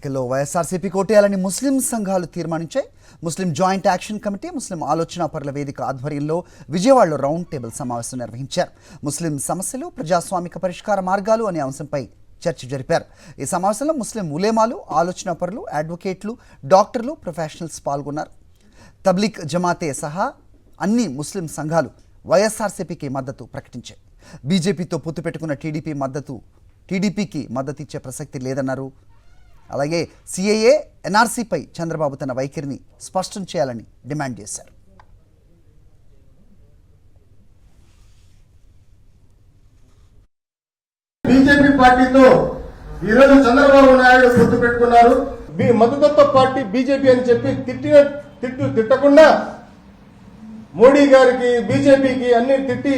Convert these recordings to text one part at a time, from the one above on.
వైఎస్ఆర్సీపీ కోటేయాలని ముస్లిం సంఘాలు తీర్మానించాయి. ముస్లిం joint action committee, ముస్లిం ఆలోచన పరుల వేదిక ఆధ్వర్యంలో విజయవాడలో రౌండ్ టేబుల్ సమావేశం నిర్వహించారు. ముస్లిం సమస్యలు, ప్రజాస్వామిక పరిష్కార మార్గాలు అనే అంశంపై చర్చ జరిపారు. ఈ సమావేశంలో ముస్లిం ఉలేమాలు, ఆలోచన పరులు, అడ్వకేట్లు, డాక్టర్లు, ప్రొఫెషనల్స్ పాల్గొన్నారు. తబ్లిక్ జమాతే సహా అన్ని ముస్లిం సంఘాలు వైఎస్ఆర్సీపీకి మద్దతు ప్రకటించాయి. బీజేపీతో పొత్తు పెట్టుకున్న టీడీపీకి మద్దతు ఇచ్చే ప్రసక్తి లేదన్నారు. అలాగే సిఏఏ, ఎన్ఆర్సీపై చంద్రబాబు తన వైఖరిని స్పష్టం చేయాలని డిమాండ్ చేశారు. బీజేపీ పార్టీతో ఈరోజు చంద్రబాబు నాయుడు పొత్తు పెట్టుకున్నారు. మద్దతు పార్టీ బీజేపీ అని చెప్పి తిట్టకుండా మోడీ గారికి, బీజేపీకి అన్ని తిట్టి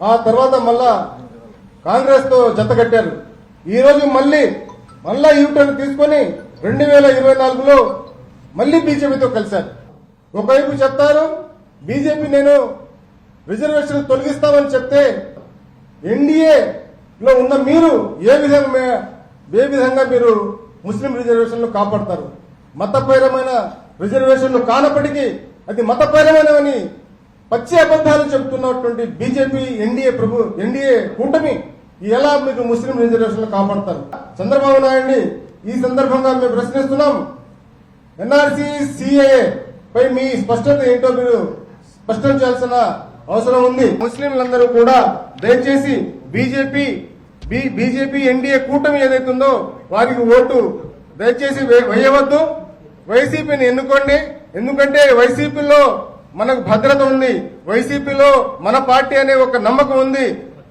ఆ తర్వాత మళ్ళా కాంగ్రెస్ తో జత కట్టారు. ఈ రోజు మళ్ళా యూటర్న్ తీసుకుని 2024లో మళ్ళీ బీజేపీతో కలిశారు. ఒకవైపు చెప్తారు బీజేపీ నేను రిజర్వేషన్ తొలగిస్తామని చెప్తే ఎన్డీఏలో ఉన్న మీరు ఏ విధంగా మీరు ముస్లిం రిజర్వేషన్లు కాపాడతారు? మతపరమైన రిజర్వేషన్లు కానప్పటికీ అది మతపరమైనవని పచ్చి అబద్దాలు చెబుతున్నటువంటి బీజేపీ ఎన్డీఏ కూటమి ఎలా మీరు ముస్లిం రిజర్వేషన్లు కాపాడతారు? చంద్రబాబు నాయుడిని ఈ సందర్భంగా మేము ప్రశ్నిస్తున్నాం. ఎన్ఆర్సీ, సిఏఏ పై మీ స్పష్టత ఏంటో మీరు స్పష్టం చేయాల్సిన అవసరం ఉంది. ముస్లింలందరూ కూడా దయచేసి బీజేపీ ఎన్డీఏ కూటమి ఏదైతుందో వారికి ఓటు దయచేసి వేయవద్దు. వైసీపీని ఎన్నుకోండి. ఎందుకంటే వైసీపీలో మనకు భద్రత ఉంది. వైసీపీలో మన పార్టీ అనే ఒక నమ్మకం ఉంది.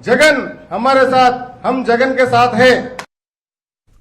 జగన్ హమారే సాత్, హమ్ జగన్ కే సాత్ హై.